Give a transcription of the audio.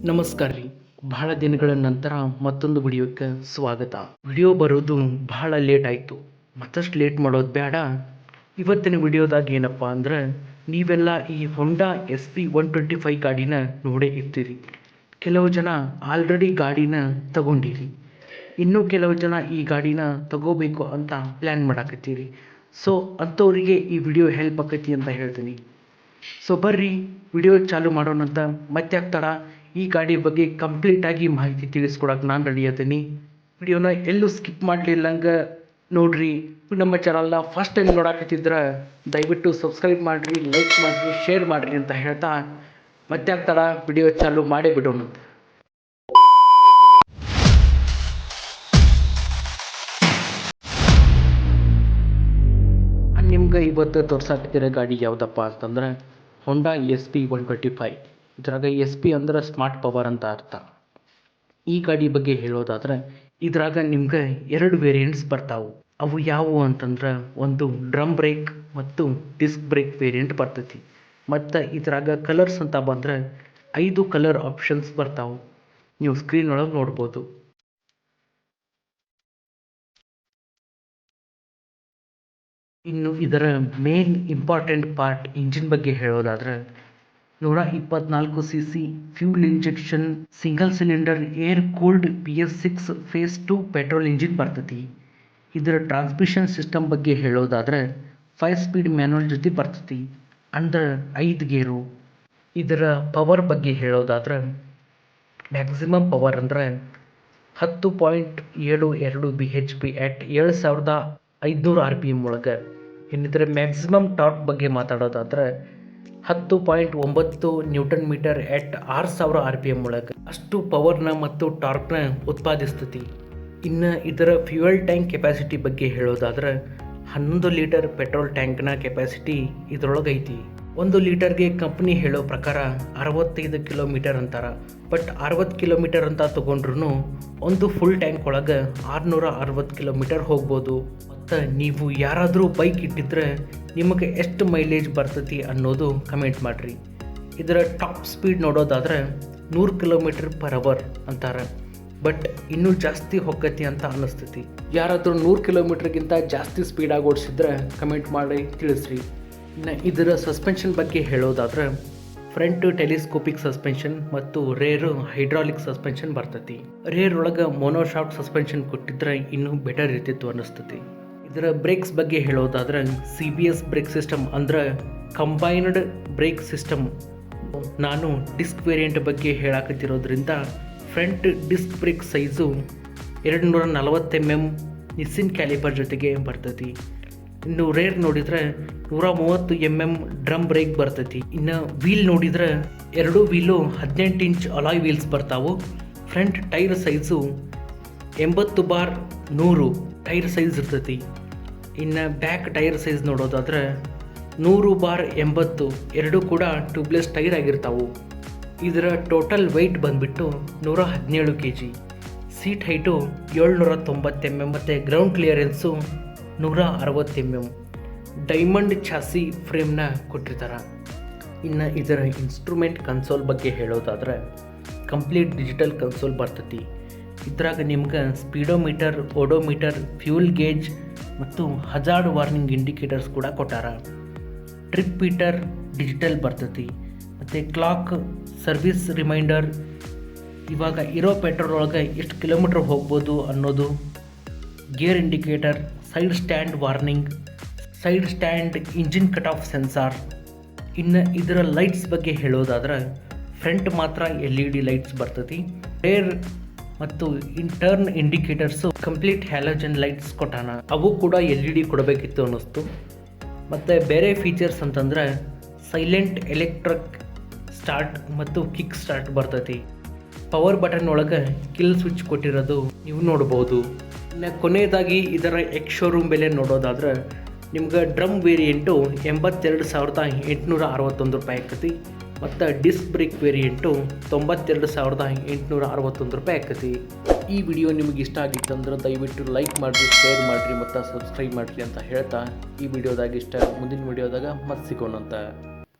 ನಮಸ್ಕಾರ ರೀ. ಬಹಳ ದಿನಗಳ ನಂತರ ಮತ್ತೊಂದು ವಿಡಿಯೋಕ್ಕೆ ಸ್ವಾಗತ. ವಿಡಿಯೋ ಬರೋದು ಬಹಳ ಲೇಟ್ ಆಯಿತು. ಮತ್ತಷ್ಟು ಲೇಟ್ ಮಾಡೋದು ಬೇಡ. ಇವತ್ತಿನ ವಿಡಿಯೋದಾಗ ಏನಪ್ಪ ಅಂದ್ರೆ, ನೀವೆಲ್ಲ ಈ ಹೊಂಡಾ SP125 ಗಾಡಿನ ನೋಡೇ ಇರ್ತೀರಿ. ಕೆಲವು ಜನ ಆಲ್ರೆಡಿ ಗಾಡಿನ ತಗೊಂಡಿರಿ. ಇನ್ನೂ ಕೆಲವು ಜನ ಈ ಗಾಡಿನ ತಗೋಬೇಕು ಅಂತ ಪ್ಲ್ಯಾನ್ ಮಾಡಾಕತ್ತೀರಿ. ಸೊ ಅಂಥವರಿಗೆ ಈ ವಿಡಿಯೋ ಹೆಲ್ಪ್ ಆಕೈತಿ ಅಂತ ಹೇಳ್ತೀನಿ. ಸೊ ಬರ್ರಿ ವಿಡಿಯೋ ಚಾಲು ಮಾಡೋಣಂತ. ಮತ್ತೆ ತಡ, ಈ ಗಾಡಿ ಬಗ್ಗೆ ಕಂಪ್ಲೀಟಾಗಿ ಮಾಹಿತಿ ತಿಳಿಸ್ಕೊಡಕ್ಕೆ ನಾನು ರೆಡಿ ಇದ್ದೀನಿ. ವಿಡಿಯೋನ ಎಲ್ಲೂ ಸ್ಕಿಪ್ ಮಾಡಲಿಲ್ಲಂಗೆ ನೋಡ್ರಿ. ನಮ್ಮ ಚಾನಲ್ನ ಫಸ್ಟ್ ಟೈಮ್ ನೋಡಾಕತ್ತಿದ್ರೆ ದಯವಿಟ್ಟು ಸಬ್ಸ್ಕ್ರೈಬ್ ಮಾಡಿರಿ, ಲೈಕ್ ಮಾಡಿರಿ, ಶೇರ್ ಮಾಡಿರಿ ಅಂತ ಹೇಳ್ತಾ ಮತ್ತೆ ತಡ, ವಿಡಿಯೋ ಚಾಲು ಮಾಡೇ ಬಿಡೋಣ. ನಿಮ್ಗೆ ಇವತ್ತು ತೋರ್ಸಾಕತ್ತಿರೋ ಗಾಡಿ ಯಾವುದಪ್ಪ ಅಂತಂದ್ರೆ ಹೊಂಡಾ SP125. ಇದ್ರಾಗ SP ಅಂದ್ರೆ ಸ್ಮಾರ್ಟ್ ಪವರ್ ಅಂತ ಅರ್ಥ. ಈ ಗಾಡಿ ಬಗ್ಗೆ ಹೇಳೋದಾದ್ರೆ ಇದ್ರಾಗ ನಿಮ್ಗೆ 2 ವೇರಿಯಂಟ್ಸ್ ಬರ್ತಾವೆ. ಅವು ಯಾವುವು ಅಂತಂದ್ರೆ, ಒಂದು ಡ್ರಮ್ ಬ್ರೇಕ್ ಮತ್ತು ಡಿಸ್ಕ್ ಬ್ರೇಕ್ ವೇರಿಯಂಟ್ ಬರ್ತೈತಿ. ಮತ್ತು ಇದ್ರಾಗ ಕಲರ್ಸ್ ಅಂತ ಬಂದರೆ 5 ಕಲರ್ ಆಪ್ಷನ್ಸ್ ಬರ್ತಾವೆ. ನೀವು ಸ್ಕ್ರೀನ್ ಒಳಗೆ ನೋಡ್ಬೋದು. ಇನ್ನು ಇದರ ಮೇನ್ ಇಂಪಾರ್ಟೆಂಟ್ ಪಾರ್ಟ್ ಇಂಜಿನ್ ಬಗ್ಗೆ ಹೇಳೋದಾದ್ರೆ, 124cc fuel injection single cylinder air cooled PS6 phase 2 petrol engine ಬರ್ತೈತಿ. ಇದರ ಟ್ರಾನ್ಸ್ಮಿಷನ್ ಸಿಸ್ಟಮ್ ಬಗ್ಗೆ ಹೇಳೋದಾದ್ರೆ 5 ಸ್ಪೀಡ್ ಮ್ಯಾನುವಲ್ ಜೊತೆ ಬರ್ತೈತಿ, ಅಂದ್ರೆ 5 ಗೇರು. ಇದರ ಪವರ್ ಬಗ್ಗೆ ಹೇಳೋದಾದ್ರೆ ಮ್ಯಾಕ್ಸಿಮಮ್ ಪವರ್ ಅಂದರೆ 10.72 BHP ಅಟ್ 7500 RPM ಒಳಗೆ. ಇನ್ನಿದ್ರೆ ಮ್ಯಾಕ್ಸಿಮಮ್ ಟಾರ್ಕ್ ಬಗ್ಗೆ ಮಾತಾಡೋದಾದ್ರೆ 10.9 ನ್ಯೂಟನ್ ಮೀಟರ್ ಎಟ್ 6000 RPM ಒಳಗೆ. ಅಷ್ಟು ಪವರ್ನ ಮತ್ತು ಟಾರ್ಕ್ನ ಉತ್ಪಾದಿಸ್ತೈತಿ. ಇನ್ನು ಇದರ ಫ್ಯೂಯಲ್ ಟ್ಯಾಂಕ್ ಕೆಪಾಸಿಟಿ ಬಗ್ಗೆ ಹೇಳೋದಾದ್ರೆ 11 ಲೀಟರ್ ಪೆಟ್ರೋಲ್ ಟ್ಯಾಂಕ್ನ ಕೆಪಾಸಿಟಿ ಇದರೊಳಗೆ ಐತಿ. 1 ಲೀಟರ್ಗೆ ಕಂಪ್ನಿ ಹೇಳೋ ಪ್ರಕಾರ 65 ಕಿಲೋಮೀಟರ್ ಅಂತಾರ. ಬಟ್ 60 ಕಿಲೋಮೀಟರ್ ಅಂತ ತೊಗೊಂಡ್ರು ಒಂದು ಫುಲ್ ಟ್ಯಾಂಕ್ ಒಳಗೆ 660 ಕಿಲೋಮೀಟರ್ ಹೋಗ್ಬೋದು. ಮತ್ತು ನೀವು ಯಾರಾದರೂ ಬೈಕ್ ಇಟ್ಟಿದ್ರೆ ನಿಮಗೆ ಎಷ್ಟು ಮೈಲೇಜ್ ಬರ್ತೈತಿ ಅನ್ನೋದು ಕಮೆಂಟ್ ಮಾಡಿರಿ. ಇದರ ಟಾಪ್ ಸ್ಪೀಡ್ ನೋಡೋದಾದ್ರೆ 100 km/h ಅಂತಾರೆ. ಬಟ್ ಇನ್ನೂ ಜಾಸ್ತಿ ಹೋಗತಿ ಅಂತ ಅನ್ನಿಸ್ತೈತಿ. ಯಾರಾದರೂ 100 ಕಿಲೋಮೀಟರ್ಗಿಂತ ಜಾಸ್ತಿ ಸ್ಪೀಡಾಗಿ ಓಡಿಸಿದ್ರೆ ಕಮೆಂಟ್ ಮಾಡಿ ತಿಳಿಸ್ರಿ. ಇನ್ನು ಇದರ ಸಸ್ಪೆನ್ಷನ್ ಬಗ್ಗೆ ಹೇಳೋದಾದ್ರೆ ಫ್ರಂಟ್ ಟೆಲಿಸ್ಕೋಪಿಕ್ ಸಸ್ಪೆನ್ಷನ್ ಮತ್ತು ರೇರ್ ಹೈಡ್ರಾಲಿಕ್ ಸಸ್ಪೆನ್ಷನ್ ಬರ್ತೈತಿ. ರೇರ್ ಒಳಗೆ ಮೋನೋಶಾಫ್ಟ್ ಸಸ್ಪೆನ್ಷನ್ ಕೊಟ್ಟಿದ್ರೆ ಇನ್ನೂ ಬೆಟರ್ ಇರ್ತಿತ್ತು ಅನ್ನಿಸ್ತೈತಿ. ಇದರ ಬ್ರೇಕ್ಸ್ ಬಗ್ಗೆ ಹೇಳೋದಾದ್ರೆ CBS ಬ್ರೇಕ್ ಸಿಸ್ಟಮ್ ಅಂದ್ರೆ ಕಂಬೈನ್ಡ್ ಬ್ರೇಕ್ ಸಿಸ್ಟಮ್. ನಾನು ಡಿಸ್ಕ್ ವೇರಿಯಂಟ್ ಬಗ್ಗೆ ಹೇಳಾಕತ್ತಿರೋದ್ರಿಂದ front disc brake size 240 mm Nissin caliper ಜೊತೆಗೆ ಬರ್ತೈತಿ. ಇನ್ನು ರೇರ್ ನೋಡಿದರೆ 130 mm ಡ್ರಮ್ ಬ್ರೇಕ್ ಬರ್ತೈತಿ. ಇನ್ನು ವೀಲ್ ನೋಡಿದರೆ 2 ವೀಲು 18 ಇಂಚ್ ಅಲಾಯ್ ವೀಲ್ಸ್ ಬರ್ತಾವು. Front tyre size 80/100 tyre size ಇರ್ತೈತಿ. ಇನ್ನು ಬ್ಯಾಕ್ ಟೈರ್ ಸೈಜ್ ನೋಡೋದಾದ್ರೆ 100/80 ಎರಡು ಕೂಡ ಟ್ಯೂಬ್ಲೆಸ್ ಟೈರ್ ಆಗಿರ್ತಾವು. ಇದರ ಟೋಟಲ್ ವೆಯ್ಟ್ ಬಂದುಬಿಟ್ಟು 117 kg. ಸೀಟ್ ಹೈಟು 790 mm ಮತ್ತು ground clearance 160 mm. Diamond chassis ಫ್ರೇಮ್ನ ಕೊಟ್ಟಿರ್ತಾರೆ. ಇನ್ನು ಇದರ ಇನ್ಸ್ಟ್ರೂಮೆಂಟ್ ಕನ್ಸೋಲ್ ಬಗ್ಗೆ ಹೇಳೋದಾದ್ರೆ ಕಂಪ್ಲೀಟ್ ಡಿಜಿಟಲ್ ಕನ್ಸೋಲ್ ಬರ್ತೈತಿ. ಇದ್ರಾಗ ನಿಮ್ಗೆ ಸ್ಪೀಡೋಮೀಟರ್, ಓಡೋಮೀಟರ್, ಫ್ಯೂಲ್ ಗೇಜ್ ಮತ್ತು ಹಜಾರ್ಡ್ ವಾರ್ನಿಂಗ್ ಇಂಡಿಕೇಟರ್ಸ್ ಕೂಡ ಕೊಟ್ಟಾರ. ಟ್ರಿಪ್ ಮೀಟರ್ ಡಿಜಿಟಲ್ ಬರ್ತೈತಿ ಮತ್ತು ಕ್ಲಾಕ್, ಸರ್ವಿಸ್ ರಿಮೈಂಡರ್, ಇವಾಗ ಇರೋ ಪೆಟ್ರೋಲ್ ಒಳಗೆ ಎಷ್ಟು ಕಿಲೋಮೀಟ್ರ್ ಹೋಗ್ಬೋದು ಅನ್ನೋದು, gear indicator, side stand warning, side stand engine cut off sensor. ಇನ್ನು ಇದರ ಲೈಟ್ಸ್ ಬಗ್ಗೆ ಹೇಳೋದಾದ್ರೆ ಫ್ರಂಟ್ ಮಾತ್ರ LED ಲೈಟ್ಸ್ ಬರ್ತೈತಿ. ರೇರ್ ಮತ್ತು ಇಂಟರ್ನ್ ಇಂಡಿಕೇಟರ್ಸು ಕಂಪ್ಲೀಟ್ ಹ್ಯಾಲೋಜನ್ ಲೈಟ್ಸ್ ಕೊಟ್ಟಾನ. ಅವು ಕೂಡ LED ಕೊಡಬೇಕಿತ್ತು ಅನ್ನಿಸ್ತು. ಮತ್ತು ಬೇರೆ ಫೀಚರ್ಸ್ ಅಂತಂದರೆ ಸೈಲೆಂಟ್ ಎಲೆಕ್ಟ್ರಿಕ್ ಸ್ಟಾರ್ಟ್ ಮತ್ತು ಕಿಕ್ ಸ್ಟಾರ್ಟ್ ಬರ್ತೈತಿ. ಪವರ್ ಬಟನ್ ಒಳಗೆ ಕಿಲ್ ಸ್ವಿಚ್ ಕೊಟ್ಟಿರೋದು ನೀವು ನೋಡ್ಬೋದು. ಇನ್ನು ಕೊನೆಯದಾಗಿ ಇದರ ಎಕ್ಸ್ ಶೋರೂಮ್ ಬೆಲೆ ನೋಡೋದಾದ್ರೆ ನಿಮ್ಗೆ ಡ್ರಮ್ ವೇರಿಯಂಟು 82,861 ರೂಪಾಯಿ ಆಕತಿ. ಮತ್ತು ಡಿಸ್ಕ್ ಬ್ರೇಕ್ ವೇರಿಯಂಟು 92,861 ರೂಪಾಯಿ ಆಕತಿ. ಈ ವಿಡಿಯೋ ನಿಮಗೆ ಇಷ್ಟ ಆಗಿತ್ತಂದ್ರೆ ದಯವಿಟ್ಟು ಲೈಕ್ ಮಾಡಿರಿ, ಶೇರ್ ಮಾಡಿರಿ ಮತ್ತು ಸಬ್ಸ್ಕ್ರೈಬ್ ಮಾಡಿರಿ ಅಂತ ಹೇಳ್ತಾ ಈ ವಿಡಿಯೋದಾಗ ಮುಂದಿನ ವಿಡಿಯೋದಾಗ ಮತ್ತೆ ಸಿಗೋಣಂತ.